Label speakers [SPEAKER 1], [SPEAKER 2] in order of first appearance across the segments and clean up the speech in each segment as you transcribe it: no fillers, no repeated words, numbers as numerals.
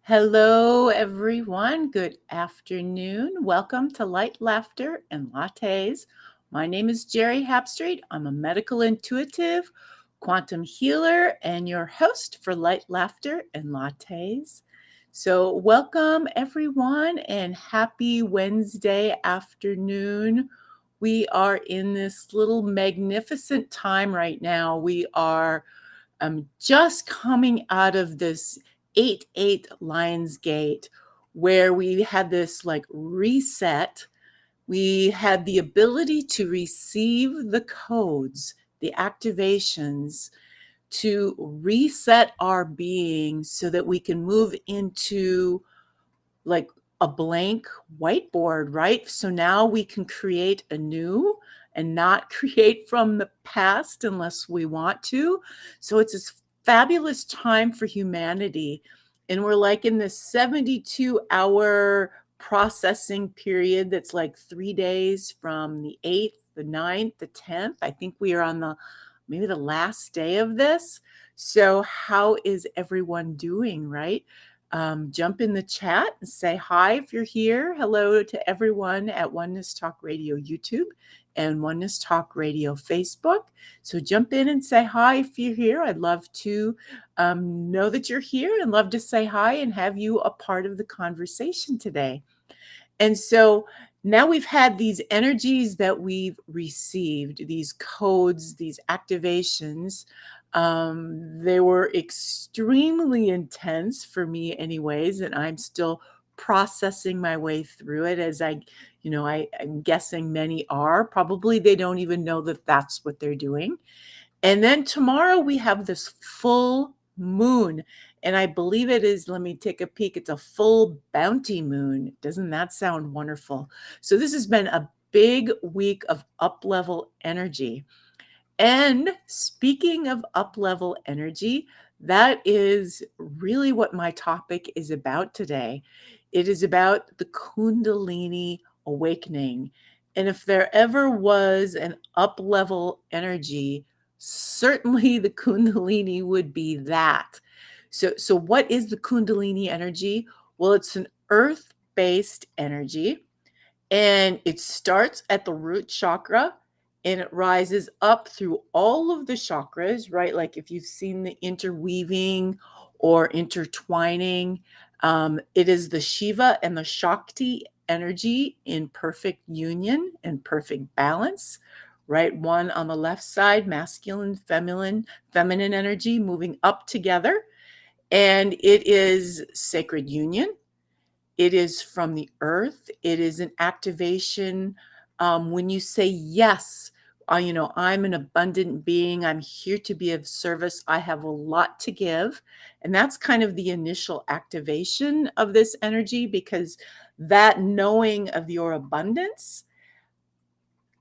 [SPEAKER 1] Hello, everyone. Good afternoon. Welcome to Light, Laughter, and Lattes. My name is Geri Habstritt. I'm a medical intuitive, quantum healer, and your host for Light, Laughter, and Lattes. So, welcome, everyone, and happy Wednesday afternoon. We are in this little magnificent time right now. We are just coming out of this 8-8 Lions Gate where we had this like reset. We had the ability to receive the codes, the activations, to reset our being so that we can move into like a blank whiteboard, right? So now we can create anew and not create from the past unless we want to. So it's this fabulous time for humanity. And we're like in this 72-hour processing period that's like 3 days from the 8th, the 9th, the 10th. I think we are on maybe the last day of this. So how is everyone doing, right? Jump in the chat and say hi if you're here. Hello to everyone at Oneness Talk Radio YouTube and Oneness Talk Radio Facebook. So jump in and say hi if you're here. I'd love to know that you're here and love to say hi and have you a part of the conversation today. And so now we've had these energies that we've received, these codes, these activations. They were extremely intense for me anyways, and I'm still processing my way through it as I'm guessing many are. Probably they don't even know that that's what they're doing. And then tomorrow we have this full moon. And I believe it is, let me take a peek, it's a full bounty moon. Doesn't that sound wonderful? So this has been a big week of up-level energy. And speaking of up-level energy, that is really what my topic is about today. It is about the Kundalini Awakening. And if there ever was an up-level energy, certainly the Kundalini would be that. So what is the Kundalini energy? Well, it's an earth-based energy, and it starts at the root chakra and it rises up through all of the chakras, right? Like if you've seen the interweaving or intertwining, it is the Shiva and the Shakti energy in perfect union and perfect balance, right? One on the left side, masculine, feminine energy moving up together. And it is sacred union. It is from the earth. It is an activation. When you say yes, I'm an abundant being. I'm here to be of service. I have a lot to give. And that's kind of the initial activation of this energy, because that knowing of your abundance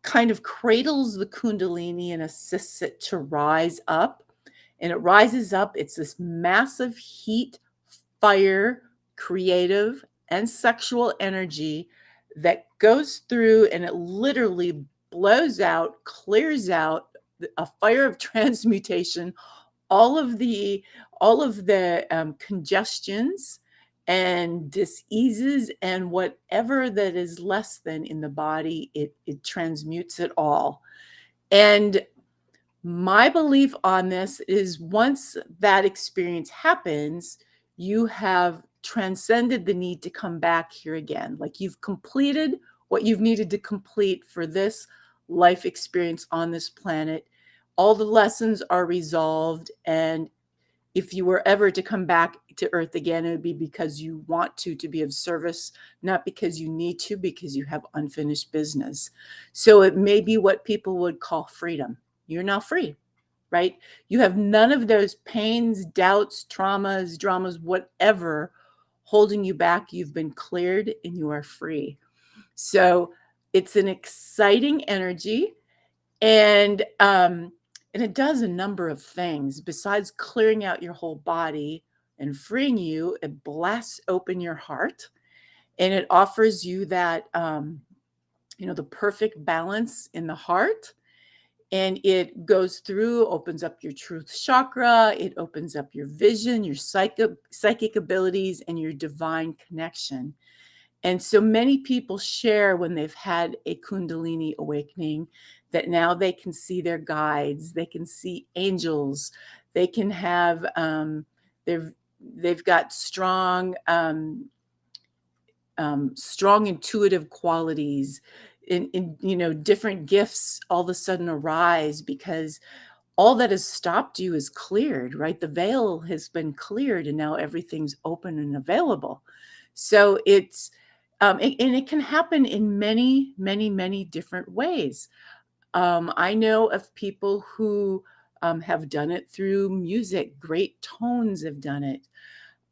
[SPEAKER 1] kind of cradles the Kundalini and assists it to rise up. And it rises up. It's this massive heat, fire, creative, and sexual energy that goes through, and it literally blows out, clears out a fire of transmutation, all of the congestions and diseases and whatever that is less than in the body. It transmutes it all. And my belief on this is once that experience happens, you have transcended the need to come back here again. Like you've completed what you've needed to complete for this life experience on this planet. All the lessons are resolved. And if you were ever to come back to Earth again, it would be because you want to be of service, not because you need to, because you have unfinished business. So it may be what people would call freedom. You're now free, right? You have none of those pains, doubts, traumas, dramas, whatever holding you back. You've been cleared and you are free. So it's an exciting energy. And it does a number of things. Besides clearing out your whole body and freeing you, it blasts open your heart, and it offers you that, the perfect balance in the heart. And it goes through, opens up your truth chakra. It opens up your vision, your psychic abilities, and your divine connection. And so many people share when they've had a Kundalini awakening that now they can see their guides, they can see angels, they can have, they've got strong intuitive qualities. In different gifts all of a sudden arise because all that has stopped you is cleared, right? The veil has been cleared and now everything's open and available. So it's, and it can happen in many, many, many different ways. I know of people who have done it through music. Great tones have done it.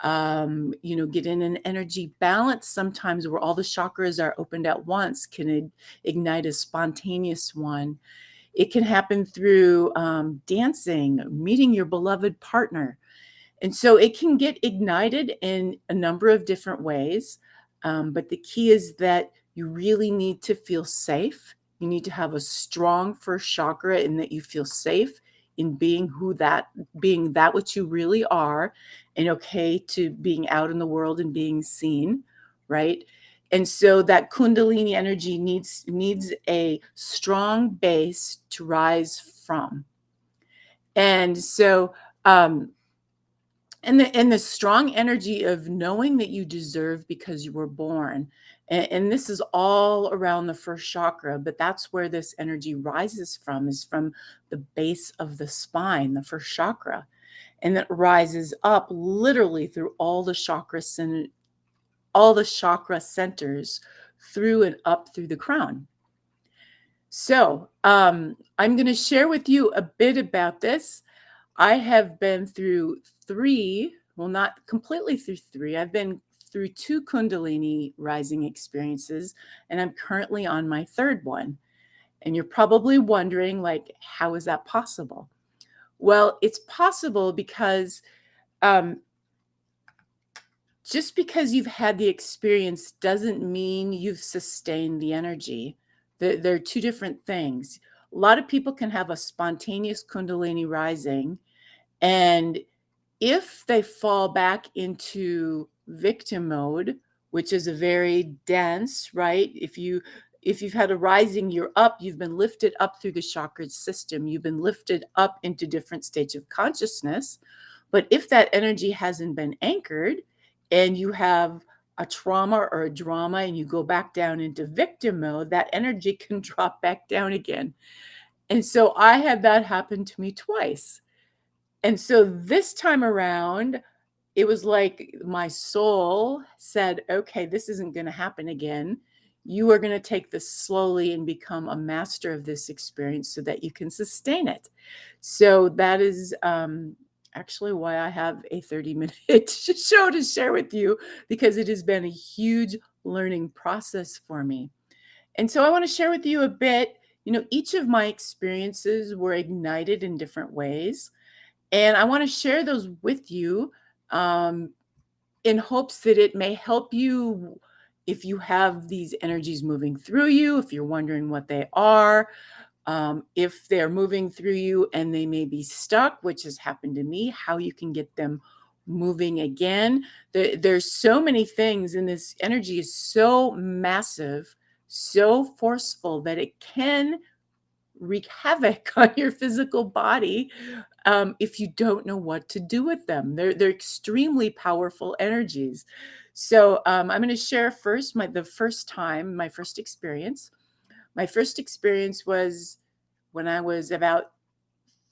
[SPEAKER 1] Get in an energy balance sometimes where all the chakras are opened at once can ignite a spontaneous one. It can happen through dancing, meeting your beloved partner. And so it can get ignited in a number of different ways. But the key is that you really need to feel safe. You need to have a strong first chakra in that you feel safe in being being that which you really are, and okay to being out in the world and being seen, right? And so that Kundalini energy needs a strong base to rise from. And so, and the strong energy of knowing that you deserve because you were born. And this is all around the first chakra, but that's where this energy rises from, is from the base of the spine, the first chakra. And it rises up literally through all the chakra centers through and up through the crown. So I'm going to share with you a bit about this. I have been through not completely through three. I've been through 2 Kundalini rising experiences, and I'm currently on my 3rd one. And you're probably wondering, like, how is that possible? Well, it's possible because just because you've had the experience doesn't mean you've sustained the energy. They're 2 different things. A lot of people can have a spontaneous Kundalini rising, and if they fall back into victim mode, which is a very dense, right? If you've had a rising, you're up, you've been lifted up through the chakra system, you've been lifted up into different states of consciousness. But if that energy hasn't been anchored and you have a trauma or a drama and you go back down into victim mode, that energy can drop back down again. And so I had that happen to me twice. And so this time around, it was like my soul said, okay, this isn't going to happen again. You are going to take this slowly and become a master of this experience so that you can sustain it. So that is actually why I have a 30-minute show to share with you, because it has been a huge learning process for me. And so I want to share with you a bit, each of my experiences were ignited in different ways. And I want to share those with you in hopes that it may help you if you have these energies moving through you, if you're wondering what they are, if they're moving through you and they may be stuck, which has happened to me, how you can get them moving again. There's so many things, and this energy is so massive, so forceful that it can wreak havoc on your physical body if you don't know what to do with them. They're extremely powerful energies. So I'm going to share first my first experience. My first experience was when I was about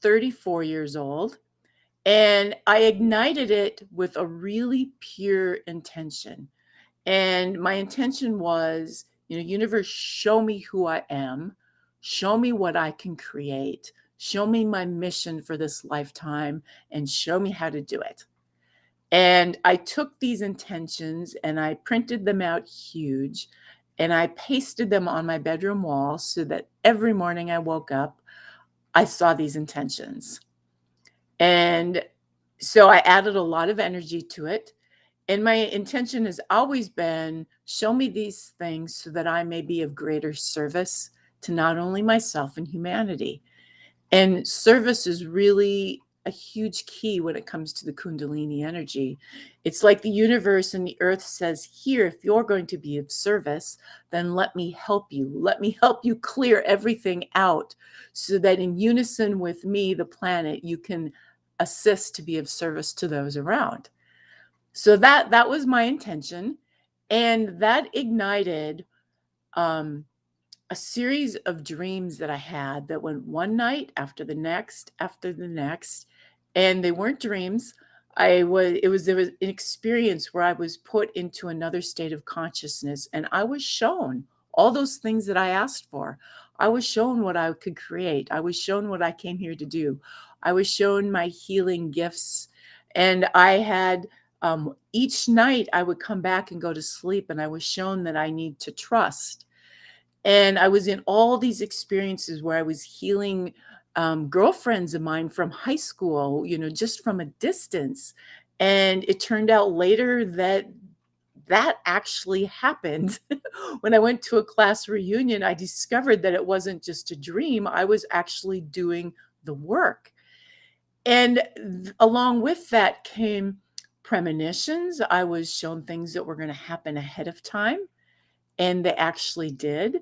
[SPEAKER 1] 34 years old, and I ignited it with a really pure intention. And my intention was, universe, show me who I am, show me what I can create, show me my mission for this lifetime, and show me how to do it. And I took these intentions and I printed them out huge, and I pasted them on my bedroom wall so that every morning I woke up, I saw these intentions. And so I added a lot of energy to it. And my intention has always been, show me these things so that I may be of greater service to not only myself and humanity. And service is really a huge key when it comes to the Kundalini energy. It's like the universe and the earth says, here, if you're going to be of service, then let me help you. Let me help you clear everything out so that in unison with me, the planet, you can assist to be of service to those around. So that was my intention. And that ignited a series of dreams that I had that went one night after the next, and they weren't dreams. There was an experience where I was put into another state of consciousness, and I was shown all those things that I asked for. I was shown what I could create. I was shown what I came here to do. I was shown my healing gifts, and I had each night I would come back and go to sleep, and I was shown that I need to trust. And I was in all these experiences where I was healing girlfriends of mine from high school, just from a distance. And it turned out later that that actually happened. When I went to a class reunion, I discovered that it wasn't just a dream. I was actually doing the work. And along with that came premonitions. I was shown things that were going to happen ahead of time, and they actually did.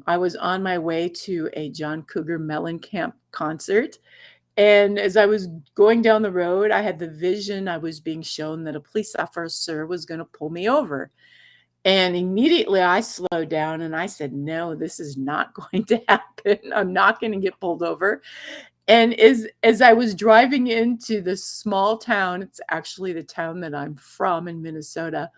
[SPEAKER 1] I was on my way to a John Cougar Mellencamp concert, and as I was going down the road, I had the vision. I was being shown that a police officer was going to pull me over. And immediately I slowed down and I said, no, this is not going to happen. I'm not going to get pulled over. And as I was driving into this small town, it's actually the town that I'm from in Minnesota,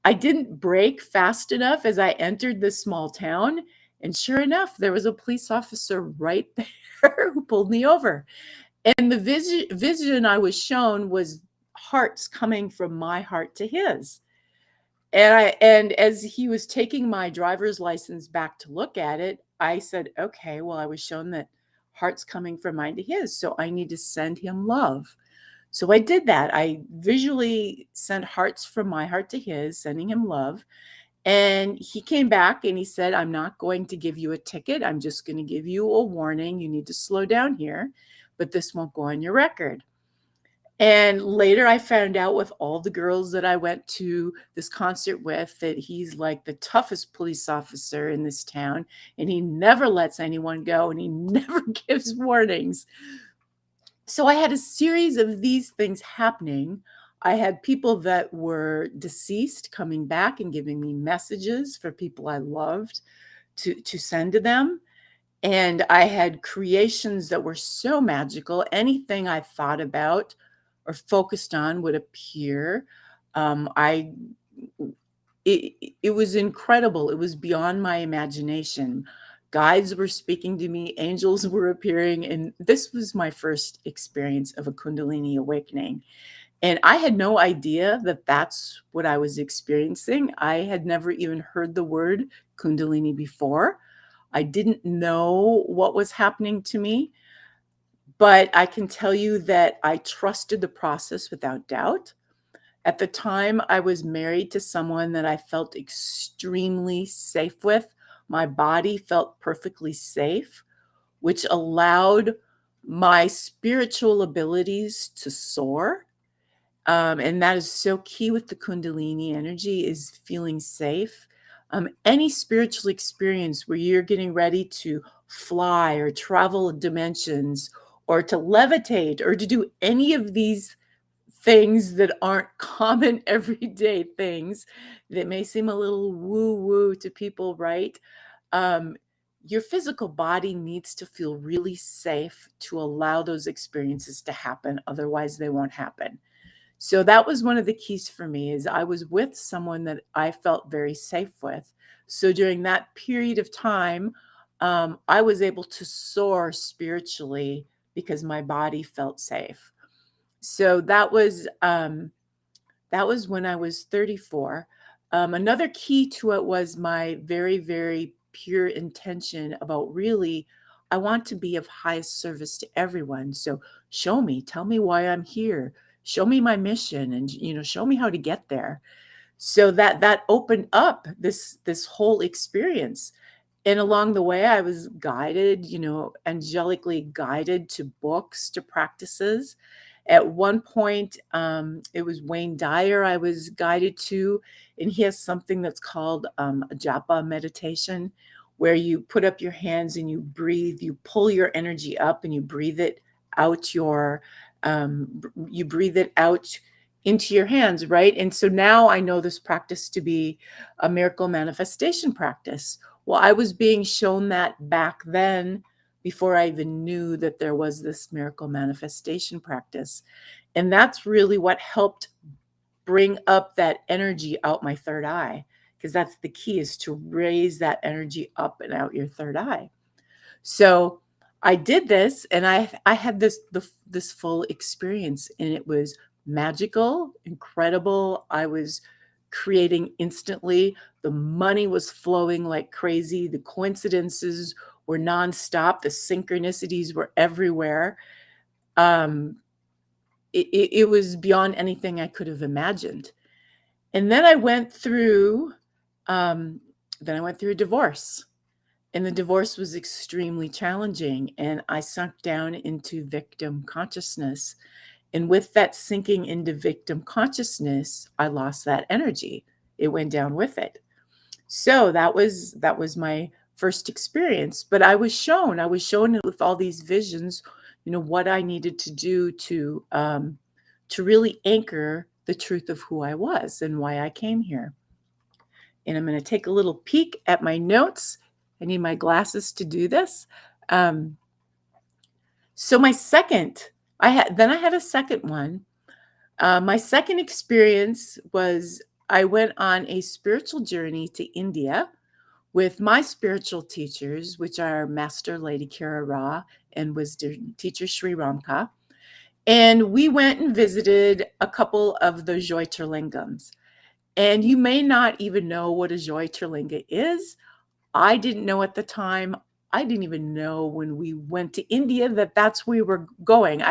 [SPEAKER 1] I didn't brake fast enough as I entered this small town. And sure enough, there was a police officer right there who pulled me over. And the vision I was shown was hearts coming from my heart to his. And as he was taking my driver's license back to look at it, I said, okay, well, I was shown that hearts coming from mine to his, so I need to send him love. So I did that. I visually sent hearts from my heart to his, sending him love. And he came back and he said, I'm not going to give you a ticket. I'm just going to give you a warning. You need to slow down here, but this won't go on your record. And later I found out with all the girls that I went to this concert with that he's like the toughest police officer in this town, and he never lets anyone go and he never gives warnings. So I had a series of these things happening. I had people that were deceased coming back and giving me messages for people I loved to send to them. And I had creations that were so magical. Anything I thought about or focused on would appear. It was incredible. It was beyond my imagination. Guides were speaking to me, angels were appearing, and this was my first experience of a Kundalini awakening. And I had no idea that that's what I was experiencing. I had never even heard the word Kundalini before. I didn't know what was happening to me, but I can tell you that I trusted the process without doubt. At the time, I was married to someone that I felt extremely safe with. My body felt perfectly safe, which allowed my spiritual abilities to soar. And that is so key with the Kundalini energy, is feeling safe. Any spiritual experience where you're getting ready to fly or travel dimensions or to levitate or to do any of these things that aren't common everyday things that may seem a little woo-woo to people, right? Your physical body needs to feel really safe to allow those experiences to happen. Otherwise, they won't happen. So that was one of the keys for me, is I was with someone that I felt very safe with. So during that period of time, I was able to soar spiritually because my body felt safe. So that was when I was 34. Another key to it was my very, very pure intention about really, I want to be of highest service to everyone. So show me, tell me why I'm here, show me my mission, and show me how to get there. So that opened up this whole experience. And along the way, I was guided, angelically guided to books, to practices. At one point, it was Wayne Dyer I was guided to, and he has something that's called a japa meditation, where you put up your hands and you breathe, you pull your energy up and you breathe it out you breathe it out into your hands, right? And so now I know this practice to be a miracle manifestation practice. Well, I was being shown that back then before I even knew that there was this miracle manifestation practice. And that's really what helped bring up that energy out my third eye, because that's the key, is to raise that energy up and out your third eye. So I did this, and I had this full experience, and it was magical, incredible. I was creating instantly. The money was flowing like crazy. The coincidences were nonstop. The synchronicities were everywhere. It was beyond anything I could have imagined. And then I went through a divorce. And the divorce was extremely challenging, and I sunk down into victim consciousness. And with that sinking into victim consciousness, I lost that energy. It went down with it. So that was my first experience. But I was shown with all these visions, what I needed to do to really anchor the truth of who I was and why I came here. And I'm going to take a little peek at my notes. I need my glasses to do this. So my second, I had a second one. My second experience was I went on a spiritual journey to India with my spiritual teachers, which are Master Lady Kira Ra and Wisdom Teacher Sri Ramka. And we went and visited a couple of the Jyotirlingams. And you may not even know what a Jyotirlinga is. I didn't know at the time. I didn't even know when we went to India that that's where we were going.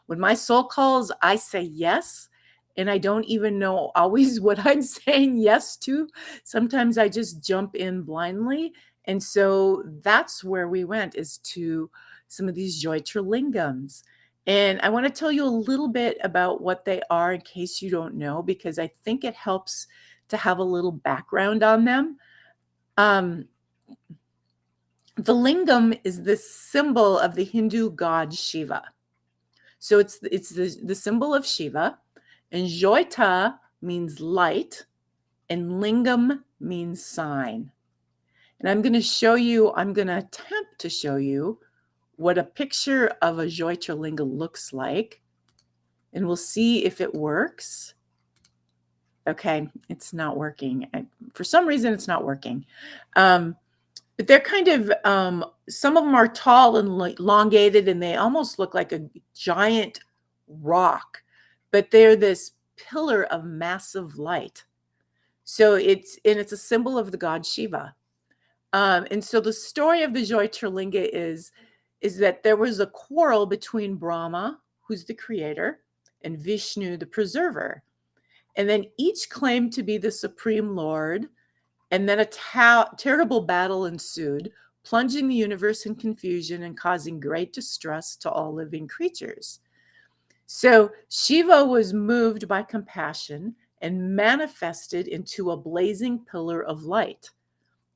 [SPEAKER 1] When my soul calls, I say yes. And I don't even know always what I'm saying yes to. Sometimes I just jump in blindly. And so that's where we went, is to some of these Jyotirlingams. And I want to tell you a little bit about what they are in case you don't know, because I think it helps to have a little background on them. The lingam is the symbol of the Hindu god Shiva. So it's the symbol of Shiva, and Jyota means light, and lingam means sign. And I'm going to attempt to show you what a picture of a Jyotirlinga looks like, and we'll see if it works. Okay, it's not working. For some reason, it's not working. But they're kind of, some of them are tall and elongated, and they almost look like a giant rock, but they're this pillar of massive light. So it's a symbol of the god Shiva. And so the story of the Jyotirlinga is that there was a quarrel between Brahma, who's the creator, and Vishnu, the preserver. And then each claimed to be the supreme lord. And then a terrible battle ensued, plunging the universe in confusion and causing great distress to all living creatures. So Shiva was moved by compassion and manifested into a blazing pillar of light,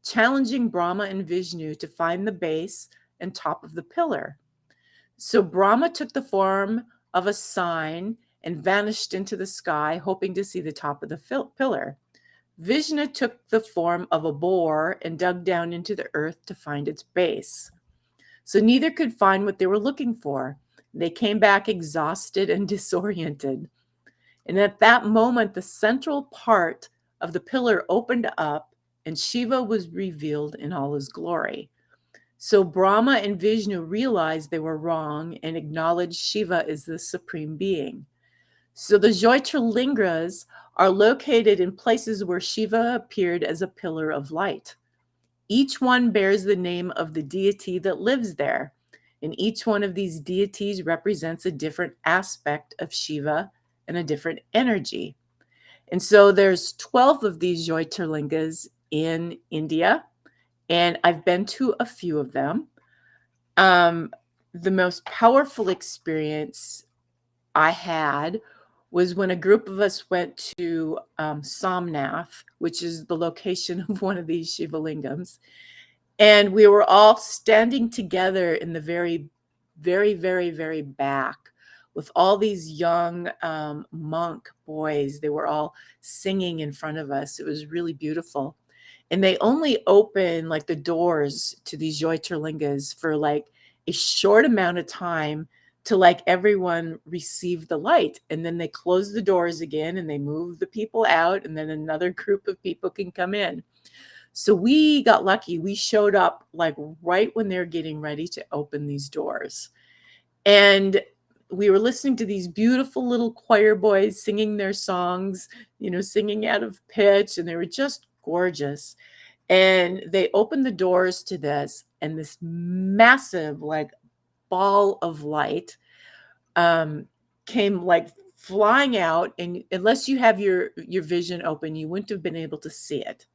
[SPEAKER 1] challenging Brahma and Vishnu to find the base and top of the pillar. So Brahma took the form of a sign and vanished into the sky, hoping to see the top of the pillar. Vishnu took the form of a boar and dug down into the earth to find its base. So neither could find what they were looking for. They came back exhausted and disoriented. And at that moment, the central part of the pillar opened up, and Shiva was revealed in all his glory. So Brahma and Vishnu realized they were wrong and acknowledged Shiva as the supreme being. So the Jyotirlingas are located in places where Shiva appeared as a pillar of light. Each one bears the name of the deity that lives there, and each one of these deities represents a different aspect of Shiva and a different energy. And so there's 12 of these Jyotirlingas in India, and I've been to a few of them. The most powerful experience I had was when a group of us went to Somnath, which is the location of one of these Shiva lingams. And we were all standing together in the very, very, very, very back with all these young monk boys. They were all singing in front of us. It was really beautiful. And they only open like the doors to these Jyotirlingas for like a short amount of time to like everyone receive the light. And then they close the doors again and they move the people out, and then another group of people can come in. So we got lucky. We showed up like right when they're getting ready to open these doors. And we were listening to these beautiful little choir boys singing their songs, singing out of pitch, and they were just gorgeous. And they opened the doors to this, and this massive like ball of light came like flying out. And unless you have your vision open, you wouldn't have been able to see it.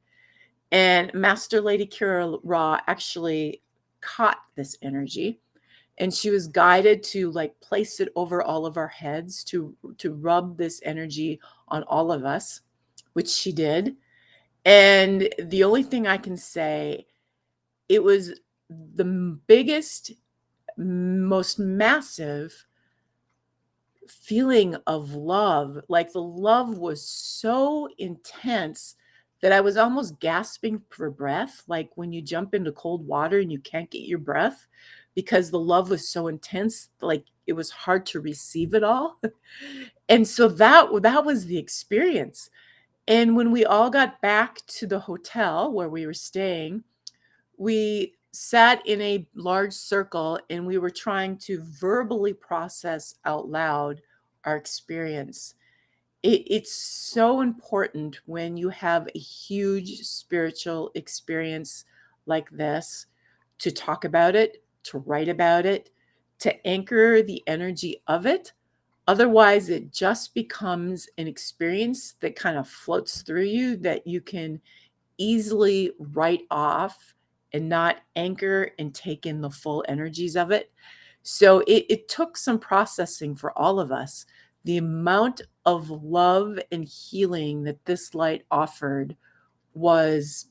[SPEAKER 1] And Master Lady Kira Ra actually caught this energy, and she was guided to like place it over all of our heads to rub this energy on all of us, which she did. And the only thing I can say, it was the biggest, most massive feeling of love. Like the love was so intense that I was almost gasping for breath, like when you jump into cold water and you can't get your breath because the love was so intense, like it was hard to receive it all. And so that was the experience. And when we all got back to the hotel where we were staying, we sat in a large circle and we were trying to verbally process out loud our experience. It's so important when you have a huge spiritual experience like this to talk about it, to write about it, to anchor the energy of it. Otherwise, it just becomes an experience that kind of floats through you that you can easily write off and not anchor and take in the full energies of it. So it took some processing for all of us. The amount of love and healing that this light offered was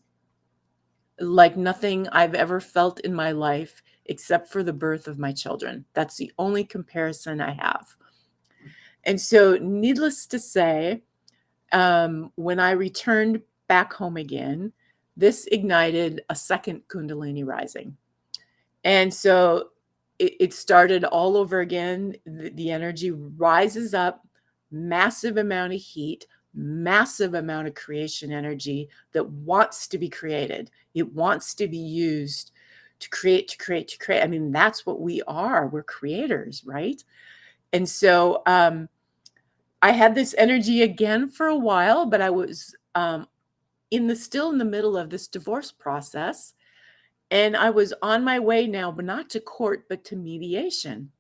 [SPEAKER 1] like nothing I've ever felt in my life except for the birth of my children. That's the only comparison I have. And so, needless to say, when I returned back home again, this ignited a second Kundalini rising. And so it started all over again. The energy rises up, massive amount of heat, massive amount of creation energy that wants to be created. It wants to be used to create, to create, to create. I mean, that's what we are. We're creators, right? And so I had this energy again for a while, but I was still in the middle of this divorce process. And I was on my way now, but not to court, but to mediation.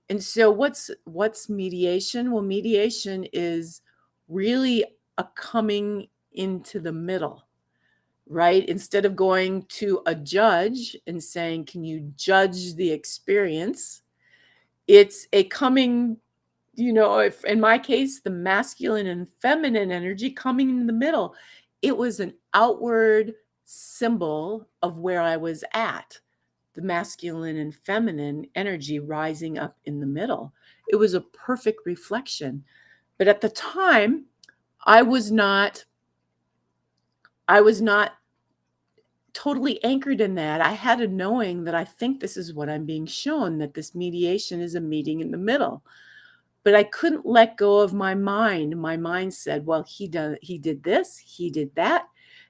[SPEAKER 1] And so what's mediation? Well, mediation is really a coming into the middle, right? Instead of going to a judge and saying, can you judge the experience? It's a coming, if in my case, the masculine and feminine energy coming in the middle. It was an outward symbol of where I was at, the masculine and feminine energy rising up in the middle. It was a perfect reflection. But at the time, I was not totally anchored in that. I had a knowing that I think this is what I'm being shown, that this mediation is a meeting in the middle. But I couldn't let go of my mind. My mind said, well, he did this, he did that.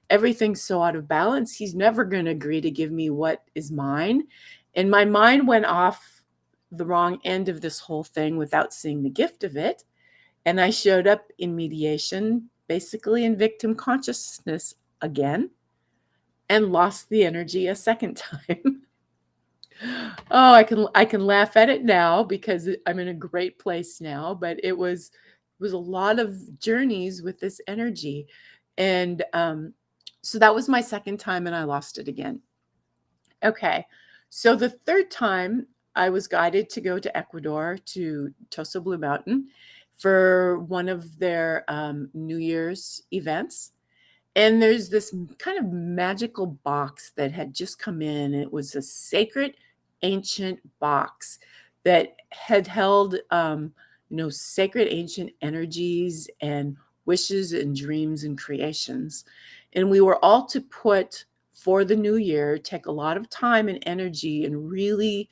[SPEAKER 1] Everything's so out of balance. He's never going to agree to give me what is mine. And my mind went off the wrong end of this whole thing without seeing the gift of it. And I showed up in mediation, basically in victim consciousness again, and lost the energy a second time. Oh, I can laugh at it now because I'm in a great place now, but it was a lot of journeys with this energy. And so that was my second time, and I lost it again. Okay. So the third time I was guided to go to Ecuador to Tosa Blue Mountain for one of their New Year's events. And there's this kind of magical box that had just come in. And it was a sacred ancient box that had held, sacred ancient energies and wishes and dreams and creations. And we were all to put for the new year, take a lot of time and energy and really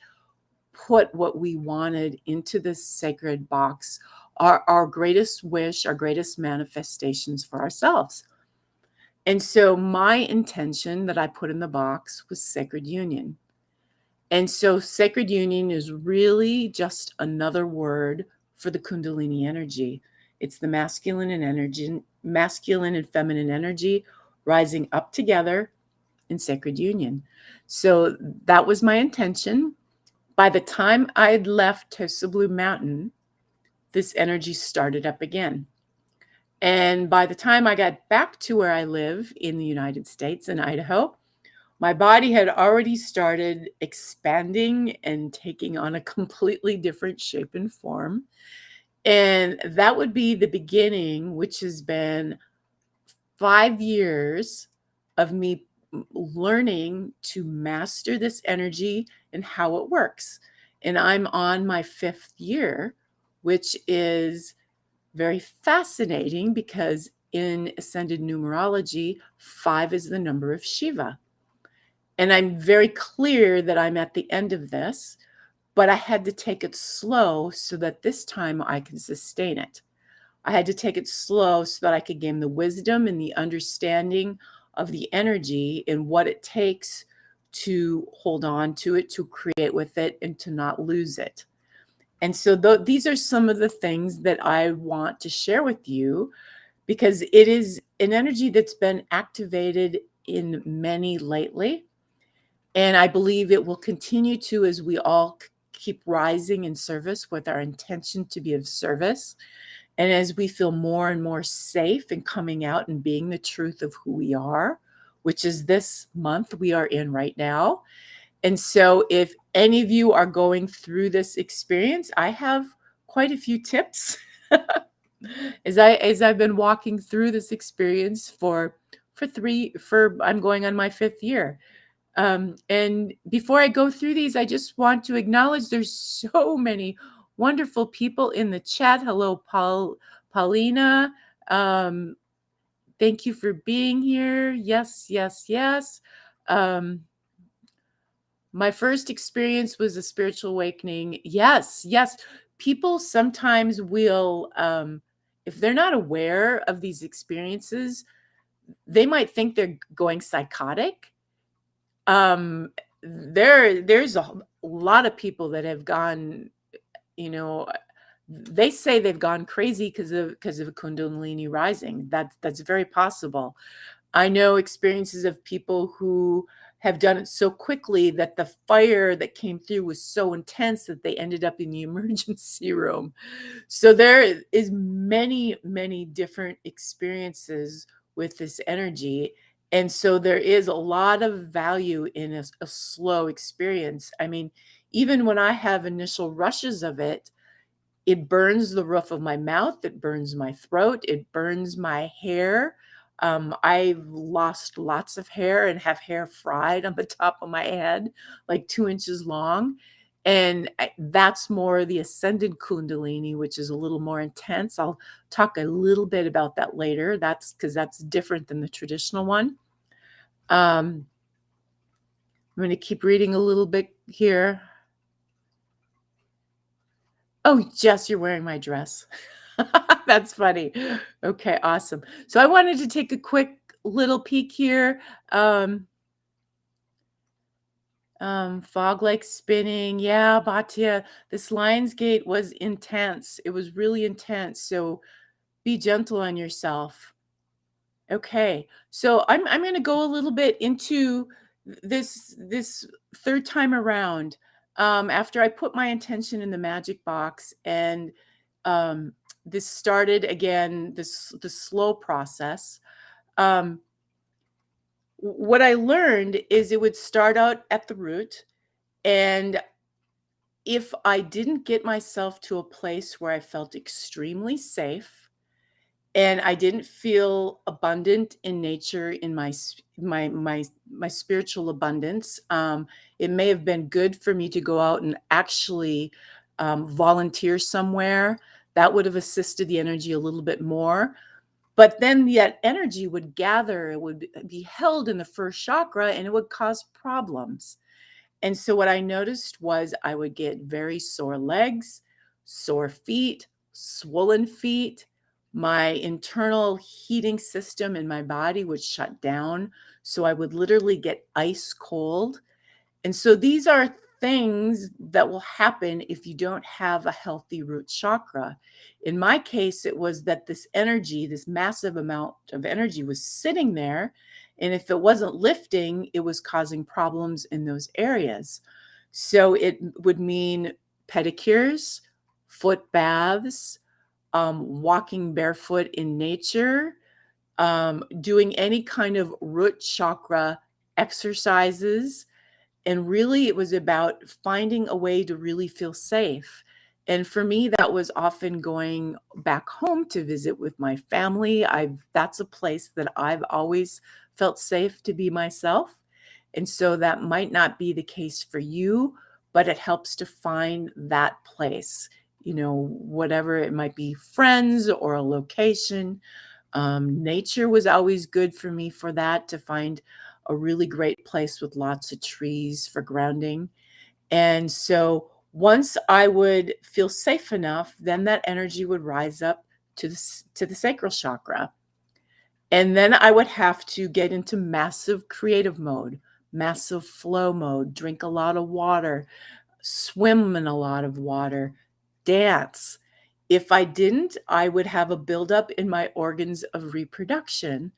[SPEAKER 1] put what we wanted into this sacred box, our greatest wish, our greatest manifestations for ourselves. And so my intention that I put in the box was sacred union. And so sacred union is really just another word for the Kundalini energy. It's the masculine and feminine energy rising up together in sacred union. So that was my intention. By the time I'd left Tosa Blue Mountain, this energy started up again. And by the time I got back to where I live in the United States, in Idaho, my body had already started expanding and taking on a completely different shape and form. And that would be the beginning, which has been 5 years of me learning to master this energy and how it works. And I'm on my 5th year, which is very fascinating because in ascended numerology, 5 is the number of Shiva. And I'm very clear that I'm at the end of this, but I had to take it slow so that this time I can sustain it. I had to take it slow so that I could gain the wisdom and the understanding of the energy and what it takes to hold on to it, to create with it, and to not lose it. And so these are some of the things that I want to share with you because it is an energy that's been activated in many lately. And I believe it will continue to as we all keep rising in service with our intention to be of service. And as we feel more and more safe in coming out and being the truth of who we are, which is this month we are in right now. And so if any of you are going through this experience, I have quite a few tips as I've been walking through this experience for I'm going on my 5th year. And before I go through these, I just want to acknowledge there's so many wonderful people in the chat. Hello, Paulina. Thank you for being here. Yes, yes, yes. My first experience was a spiritual awakening. Yes, yes. People sometimes will, if they're not aware of these experiences, they might think they're going psychotic. There's a lot of people that have gone, they say they've gone crazy because of Kundalini rising. That's very possible. I know experiences of people who have done it so quickly that the fire that came through was so intense that they ended up in the emergency room. So there is many, many different experiences with this energy. And so there is a lot of value in a slow experience. I mean, even when I have initial rushes of it, it burns the roof of my mouth, it burns my throat, it burns my hair. I've lost lots of hair and have hair fried on the top of my head, like 2 inches long. And that's more the ascended Kundalini, which is a little more intense. I'll talk a little bit about that later. That's because that's different than the traditional one. I'm going to keep reading a little bit here. Oh, Jess, you're wearing my dress. That's funny. Okay, awesome. So I wanted to take a quick little peek here. Fog like spinning. Yeah, Batya, this Lion's Gate was intense. It was really intense. So be gentle on yourself. Okay, so I'm going to go a little bit into this third time around. After I put my intention in the magic box, and this started again the slow process. what I learned is it would start out at the root, and if I didn't get myself to a place where I felt extremely safe and I didn't feel abundant in nature, in my spiritual abundance, it may have been good for me to go out and actually volunteer somewhere. That would have assisted the energy a little bit more. But then that energy would gather, it would be held in the first chakra, and it would cause problems. And so what I noticed was I would get very sore legs, sore feet, swollen feet. My internal heating system in my body would shut down. So I would literally get ice cold. And so these are things that will happen if you don't have a healthy root chakra. In my case, it was that this energy, this massive amount of energy was sitting there. And if it wasn't lifting, it was causing problems in those areas. So it would mean pedicures, foot baths, walking barefoot in nature, doing any kind of root chakra exercises. And really, it was about finding a way to really feel safe. And for me, that was often going back home to visit with my family. That's a place that I've always felt safe to be myself. And so that might not be the case for you, but it helps to find that place, whatever it might be, friends or a location. Nature was always good for me for that, to find a really great place with lots of trees for grounding. And so once I would feel safe enough, then that energy would rise up to the sacral chakra. And then I would have to get into massive creative mode, massive flow mode, drink a lot of water, swim in a lot of water, dance. If I didn't, I would have a buildup in my organs of reproduction,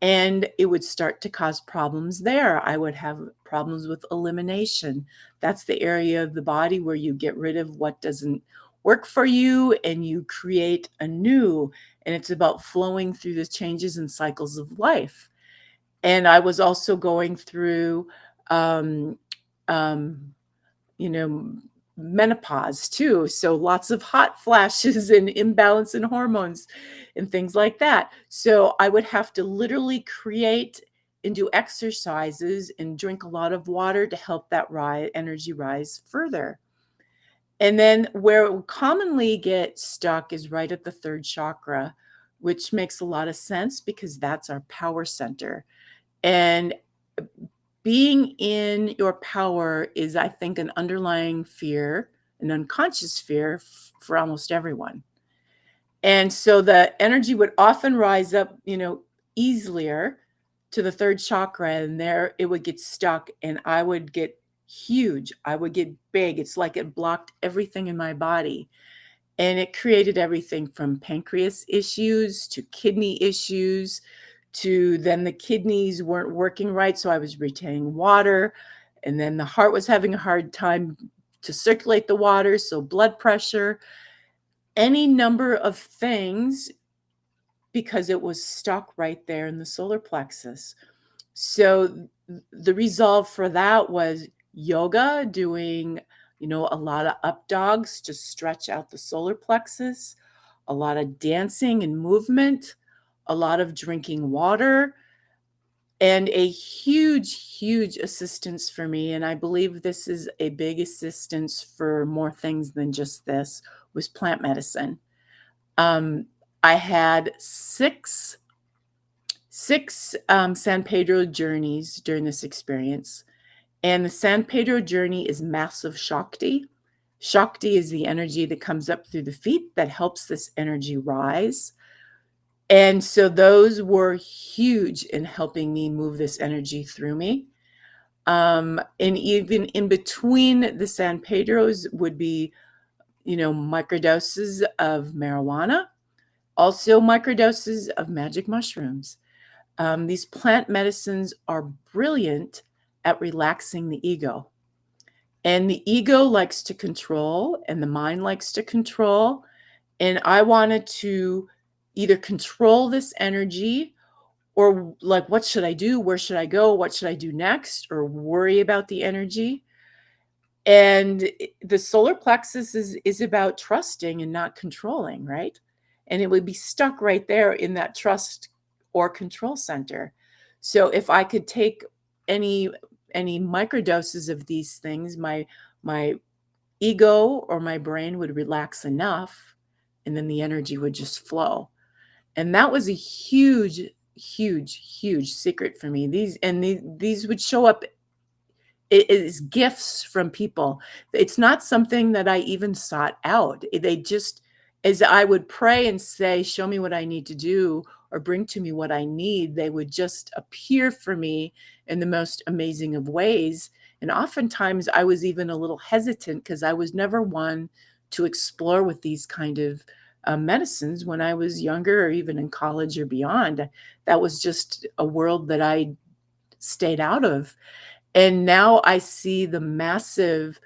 [SPEAKER 1] and it would start to cause problems there. I would have problems with elimination. That's the area of the body where you get rid of what doesn't work for you and you create anew. And it's about flowing through the changes and cycles of life. And I was also going through, um, um, menopause too. So lots of hot flashes and imbalance in hormones and things like that. So I would have to literally create and do exercises and drink a lot of water to help that energy rise further. And then where it will commonly get stuck is right at the third chakra, which makes a lot of sense because that's our power center. And being in your power is, I think, an underlying fear, an unconscious fear for almost everyone. And so the energy would often rise up, easier to the third chakra, and there it would get stuck, and I would get huge. I would get big. It's like it blocked everything in my body. And it created everything from pancreas issues to kidney issues, to then the kidneys weren't working right, so I was retaining water. And then the heart was having a hard time to circulate the water, so blood pressure, any number of things, because it was stuck right there in the solar plexus. So the resolve for that was yoga, doing, a lot of up dogs to stretch out the solar plexus, a lot of dancing and movement, a lot of drinking water, and a huge, huge assistance for me, and I believe this is a big assistance for more things than just this, was plant medicine. I had six San Pedro journeys during this experience. And the San Pedro journey is massive Shakti. Shakti is the energy that comes up through the feet that helps this energy rise. And so those were huge in helping me move this energy through me. And even in between the San Pedros would be, microdoses of marijuana, also microdoses of magic mushrooms. These plant medicines are brilliant at relaxing the ego. And the ego likes to control, and the mind likes to control. And I wanted to either control this energy or like, what should I do? Where should I go? What should I do next? Or worry about the energy. And the solar plexus is about trusting and not controlling, right? And it would be stuck right there in that trust or control center. So if I could take any microdoses of these things, my ego or my brain would relax enough, and then the energy would just flow. And that was a huge, huge, huge secret for me. These would show up. It is gifts from people. It's not something that I even sought out. They just, as I would pray and say, show me what I need to do, or bring to me what I need, they would just appear for me in the most amazing of ways. And oftentimes I was even a little hesitant because I was never one to explore with these kind of medicines when I was younger, or even in college or beyond. That was just a world that I stayed out of. And now I see the massive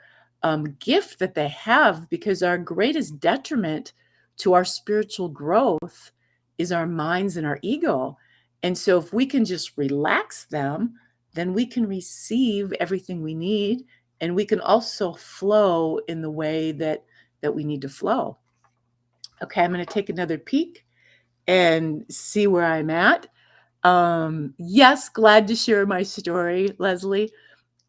[SPEAKER 1] gift that they have, because our greatest detriment to our spiritual growth is our minds and our ego. And so if we can just relax them, then we can receive everything we need, and we can also flow in the way that we need to flow. Okay, I'm going to take another peek and see where I'm at. Yes, glad to share my story, Leslie.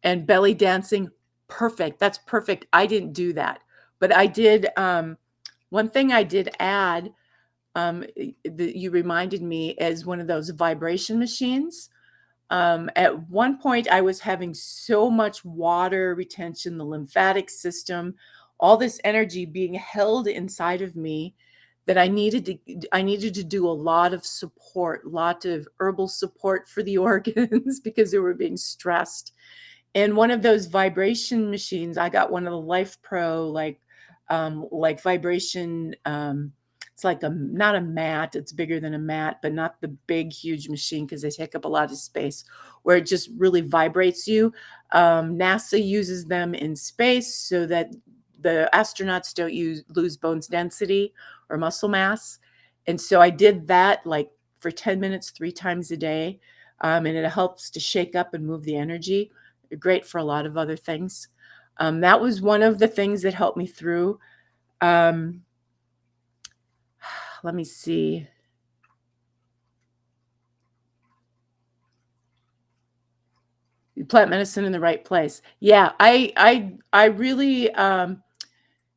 [SPEAKER 1] And belly dancing, perfect. That's perfect. I didn't do that, but I did. One thing I did add, you reminded me, as one of those vibration machines. At one point, I was having so much water retention, the lymphatic system, all this energy being held inside of me, that I needed to do a lot of support, lot of herbal support for the organs because they were being stressed. And one of those vibration machines, I got one of the Life Pro, like vibration. It's like not a mat. It's bigger than a mat, but not the big, huge machine, because they take up a lot of space, where it just really vibrates you. NASA uses them in space so that the astronauts don't lose bones density or muscle mass. And so I did that like for 10 minutes, 3 times a day. And it helps to shake up and move the energy. Great for a lot of other things. That was one of the things that helped me through. Let me see. Plant medicine in the right place. Yeah, I really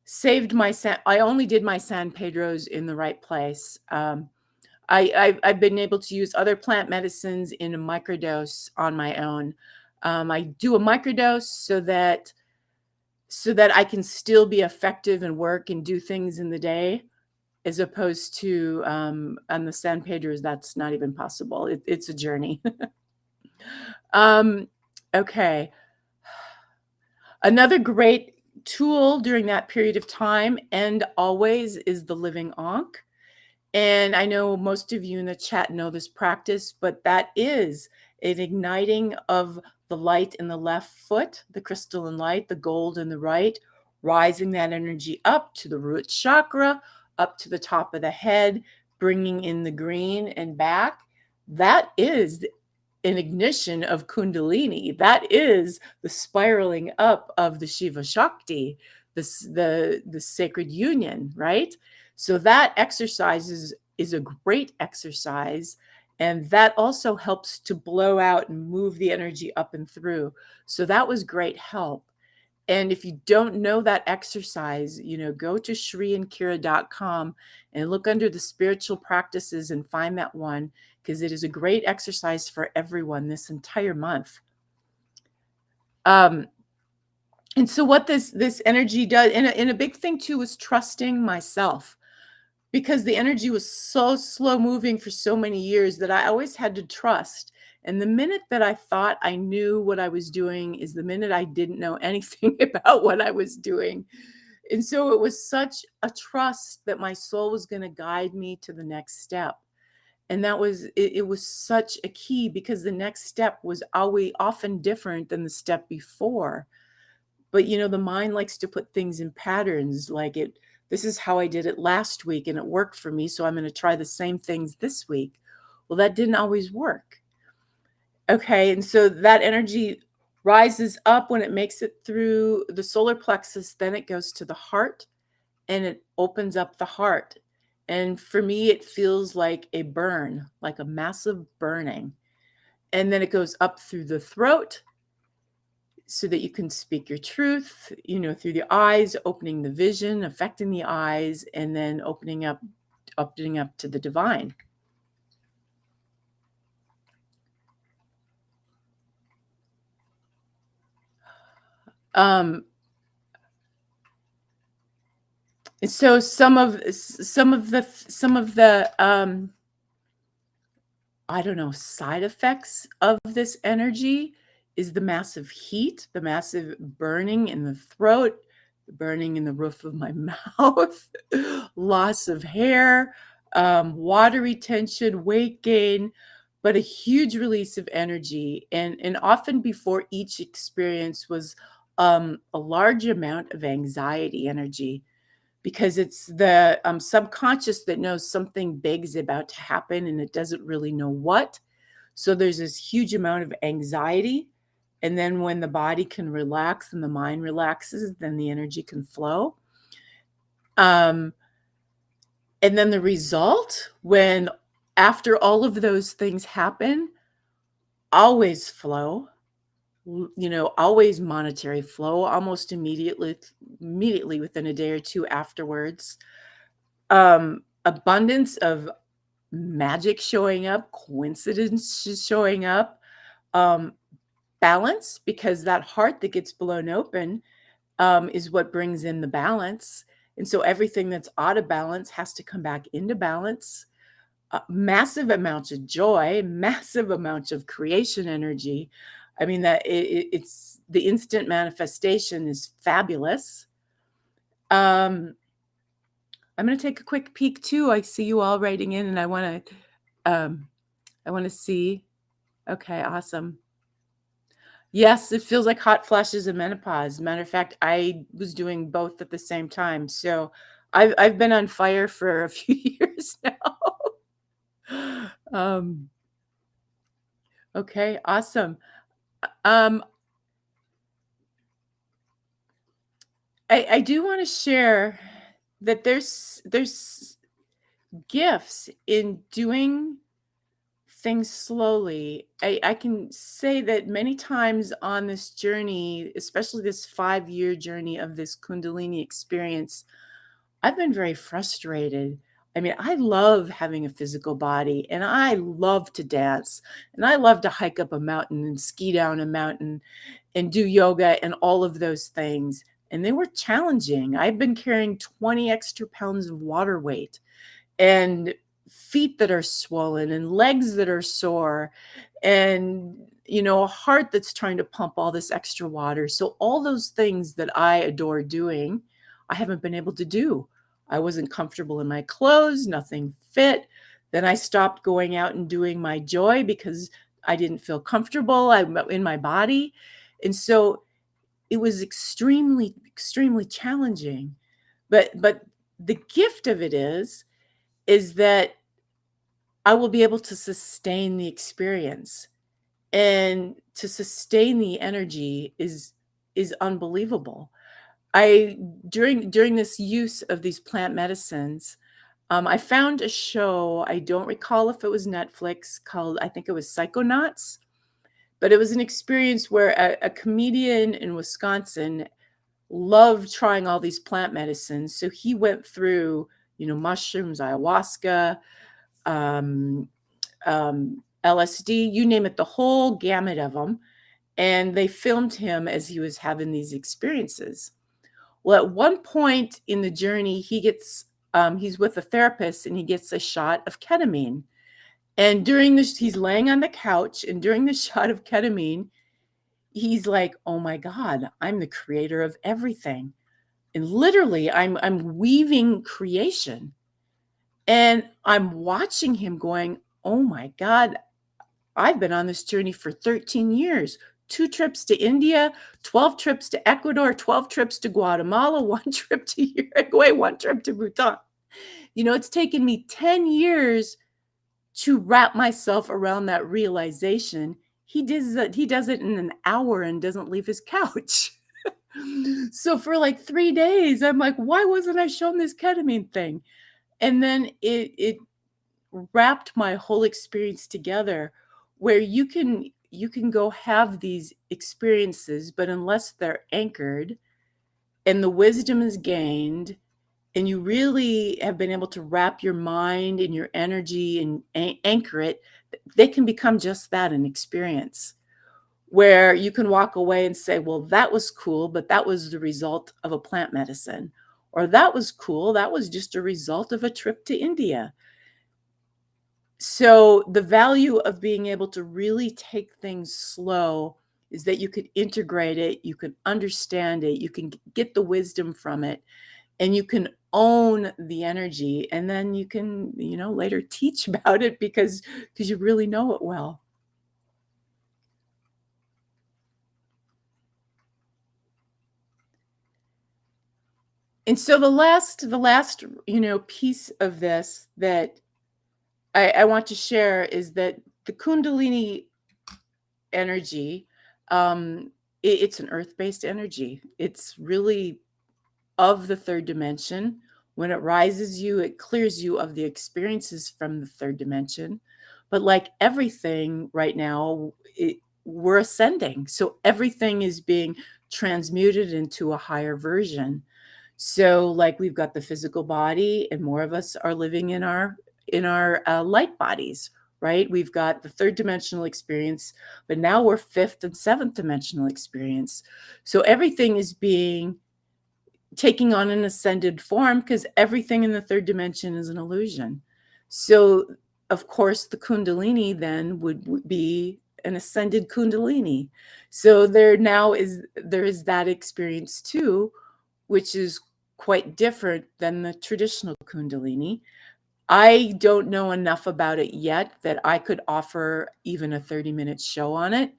[SPEAKER 1] saved my I only did my San Pedros in the right place. I've been able to use other plant medicines in a microdose on my own. I do a microdose so that I can still be effective and work and do things in the day, as opposed to on the San Pedros, that's not even possible. It's a journey. Okay. Another great tool during that period of time, and always, is the Living Ankh. And I know most of you in the chat know this practice, but that is an igniting of the light in the left foot, the crystalline light, the gold in the right, rising that energy up to the root chakra, up to the top of the head, bringing in the green and back. That is an ignition of Kundalini. That is the spiraling up of the Shiva Shakti, the sacred union, right? So that exercise is a great exercise. And that also helps to blow out and move the energy up and through. So that was great help. And if you don't know that exercise, go to shriandkira.com and look under the spiritual practices and find that one, because it is a great exercise for everyone this entire month. And so what this energy does, and a big thing too, was trusting myself, because the energy was so slow moving for so many years that I always had to trust. And the minute that I thought I knew what I was doing is the minute I didn't know anything about what I was doing. And so it was such a trust that my soul was going to guide me to the next step. And that was, it was such a key, because the next step was always often different than the step before. But, the mind likes to put things in patterns, like this is how I did it last week and it worked for me, so I'm going to try the same things this week. Well, that didn't always work. Okay, and so that energy rises up when it makes it through the solar plexus, then it goes to the heart and it opens up the heart. And for me, it feels like a burn, like a massive burning. And then it goes up through the throat so that you can speak your truth, through the eyes, opening the vision, affecting the eyes, and then opening up to the divine. So some of the I don't know, side effects of this energy is the massive heat, the massive burning in the throat, the burning in the roof of my mouth, loss of hair, water retention, weight gain, but a huge release of energy. And often before each experience was a large amount of anxiety energy, because it's the subconscious that knows something big is about to happen and it doesn't really know what. So there's this huge amount of anxiety. And then when the body can relax and the mind relaxes, then the energy can flow. And then the result, when after all of those things happen, always flow, always monetary flow, almost immediately within a day or two afterwards. Abundance of magic showing up, coincidences showing up, balance, because that heart that gets blown open is what brings in the balance. And so everything that's out of balance has to come back into balance. Massive amounts of joy, massive amounts of creation energy. I mean, that it's the instant manifestation is fabulous. I'm going to take a quick peek too. I see you all writing in, and I want to see. Okay, awesome. Yes, it feels like hot flashes of menopause. Matter of fact, I was doing both at the same time. So I've been on fire for a few years now. Okay, awesome. I do want to share that there's gifts in doing things slowly. I can say that many times on this journey, especially this 5-year journey of this Kundalini experience, I've been very frustrated. I mean, I love having a physical body, and I love to dance, and I love to hike up a mountain and ski down a mountain and do yoga and all of those things. And they were challenging. I've been carrying 20 extra pounds of water weight and feet that are swollen and legs that are sore and a heart that's trying to pump all this extra water. So all those things that I adore doing, I haven't been able to do. I wasn't comfortable in my clothes, nothing fit. Then I stopped going out and doing my joy because I didn't feel comfortable in my body. And so it was extremely, extremely challenging. But the gift of it is that I will be able to sustain the experience, and to sustain the energy is unbelievable. During this use of these plant medicines, I found a show, I don't recall if it was Netflix, called, I think it was Psychonauts, but it was an experience where a comedian in Wisconsin loved trying all these plant medicines. So he went through, mushrooms, ayahuasca, LSD, you name it, the whole gamut of them. And they filmed him as he was having these experiences. Well, at one point in the journey, he's with a therapist and he gets a shot of ketamine. And he's laying on the couch, and during the shot of ketamine, he's like, oh my God, I'm the creator of everything. And literally, I'm weaving creation. And I'm watching him going, oh my God, I've been on this journey for 13 years. 2 trips to India, 12 trips to Ecuador, 12 trips to Guatemala, 1 trip to Uruguay, 1 trip to Bhutan. It's taken me 10 years to wrap myself around that realization. He does it in an hour and doesn't leave his couch. So for like 3 days, I'm like, why wasn't I shown this ketamine thing? And then it wrapped my whole experience together, where you can go have these experiences, but unless they're anchored and the wisdom is gained, and you really have been able to wrap your mind and your energy and anchor it, they can become just that, an experience where you can walk away and say, well, that was cool, but that was the result of a plant medicine. Or that was cool, that was just a result of a trip to India. So the value of being able to really take things slow is that you could integrate it, you can understand it, you can get the wisdom from it, and you can own the energy, and then you can, later teach about it because you really know it well. And so the last piece of this that I want to share is that the Kundalini energy, it's an earth-based energy. It's really of the third dimension. When it rises you, it clears you of the experiences from the third dimension. But like everything right now, we're ascending. So everything is being transmuted into a higher version. So like we've got the physical body, and more of us are living in our light bodies, right? We've got the third dimensional experience, but now we're fifth and seventh dimensional experience. So everything is taking on an ascended form, because everything in the third dimension is an illusion. So of course the Kundalini then would be an ascended Kundalini. So there is that experience too, which is quite different than the traditional Kundalini. I don't know enough about it yet that I could offer even a 30-minute show on it.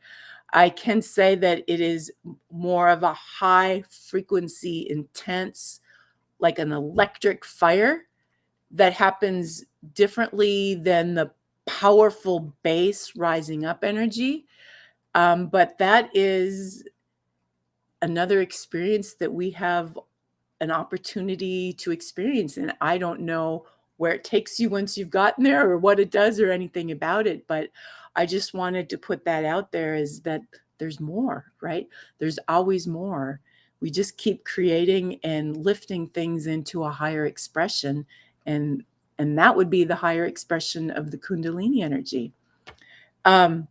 [SPEAKER 1] I can say that it is more of a high frequency, intense, like an electric fire that happens differently than the powerful base rising up energy. But that is another experience that we have an opportunity to experience. And I don't know where it takes you once you've gotten there or what it does or anything about it. But I just wanted to put that out there, is that there's more, right? There's always more. We just keep creating and lifting things into a higher expression. And that would be the higher expression of the Kundalini energy. I'm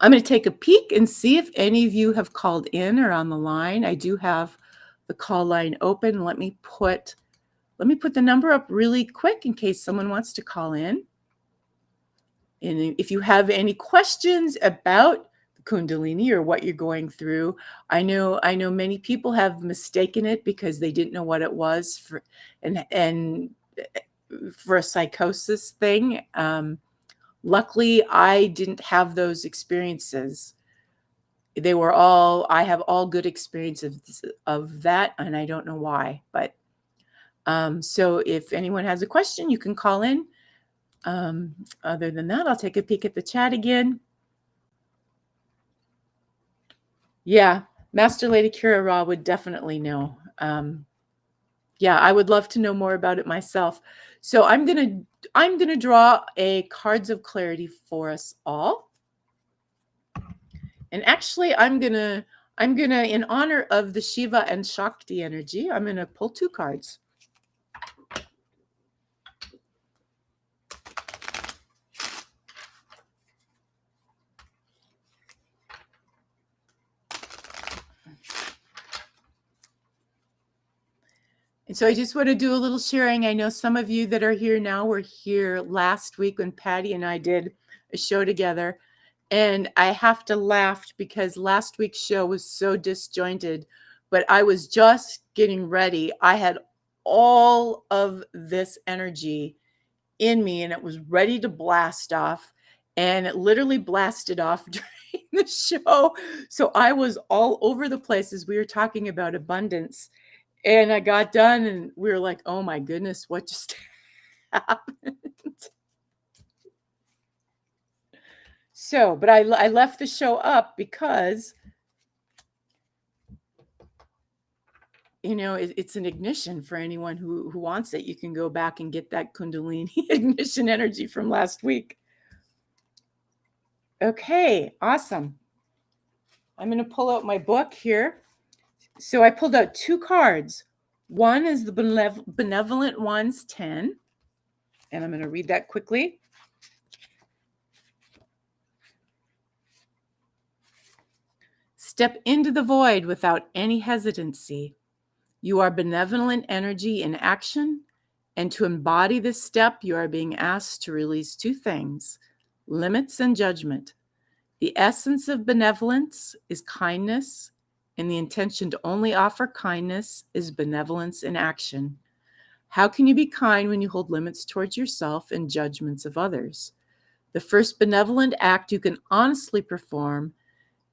[SPEAKER 1] going to take a peek and see if any of you have called in or on the line. I do have the call line open. Let me put the number up really quick in case someone wants to call in. And if you have any questions about the Kundalini or what you're going through, I know many people have mistaken it because they didn't know what it was for, and for a psychosis thing. Luckily, I didn't have those experiences. I have all good experiences of that, and I don't know why, but so if anyone has a question, you can call in. Other than that, I'll take a peek at the chat again. Yeah, Master Lady Kira Ra would definitely know. Yeah, I would love to know more about it myself. So I'm gonna draw a cards of clarity for us all. And actually, I'm gonna, in honor of the Shiva and Shakti energy, I'm gonna pull 2 cards. And so I just want to do a little sharing. I know some of you that are here now were here last week when Patty and I did a show together. And I have to laugh because last week's show was so disjointed, but I was just getting ready. I had all of this energy in me and it was ready to blast off. And it literally blasted off during the show. So I was all over the place as we were talking about abundance. And I got done and we were like, oh my goodness, what just happened? So, but I left the show up because, it's an ignition for anyone who wants it. You can go back and get that Kundalini ignition energy from last week. Okay, awesome. I'm going to pull out my book here. So I pulled out 2 cards. One is the Benevolent Ones 10, and I'm going to read that quickly. Step into the void without any hesitancy. You are benevolent energy in action, and to embody this step, you are being asked to release 2 things: limits and judgment. The essence of benevolence is kindness, and the intention to only offer kindness is benevolence in action. How can you be kind when you hold limits towards yourself and judgments of others? The first benevolent act you can honestly perform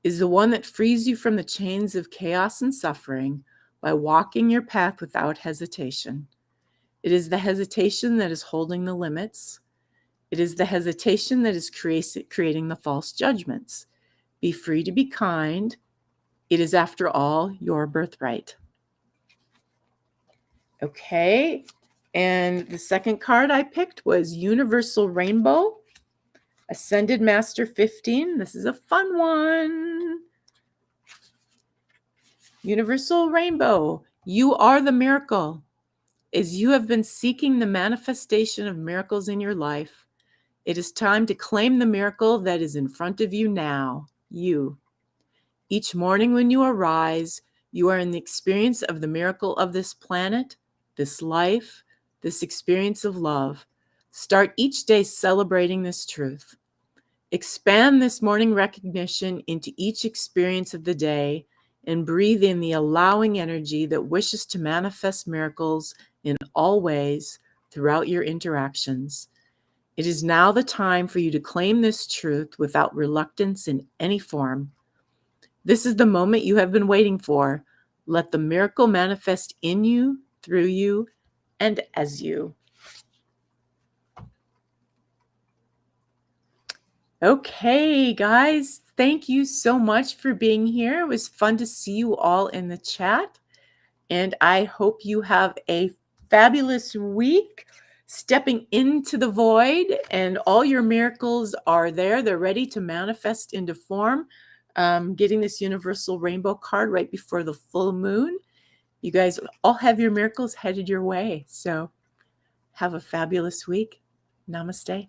[SPEAKER 1] is the one that frees you from the chains of chaos and suffering by walking your path without hesitation. It is the hesitation that is holding the limits. It is the hesitation that is creating the false judgments. Be free to be kind. It is, after all, your birthright. Okay, and the second card I picked was Universal Rainbow, Ascended Master 15. This is a fun one. Universal Rainbow, you are the miracle. As you have been seeking the manifestation of miracles in your life, it is time to claim the miracle that is in front of you now, you. Each morning when you arise, you are in the experience of the miracle of this planet, this life, this experience of love. Start each day celebrating this truth. Expand this morning recognition into each experience of the day and breathe in the allowing energy that wishes to manifest miracles in all ways throughout your interactions. It is now the time for you to claim this truth without reluctance in any form. This is the moment you have been waiting for. Let the miracle manifest in you, through you, and as you. Okay, guys, thank you so much for being here. It was fun to see you all in the chat, and I hope you have a fabulous week stepping into the void, and all your miracles are there. They're ready to manifest into form. Getting this Universal Rainbow card right before the full moon. You guys all have your miracles headed your way. So have a fabulous week. Namaste.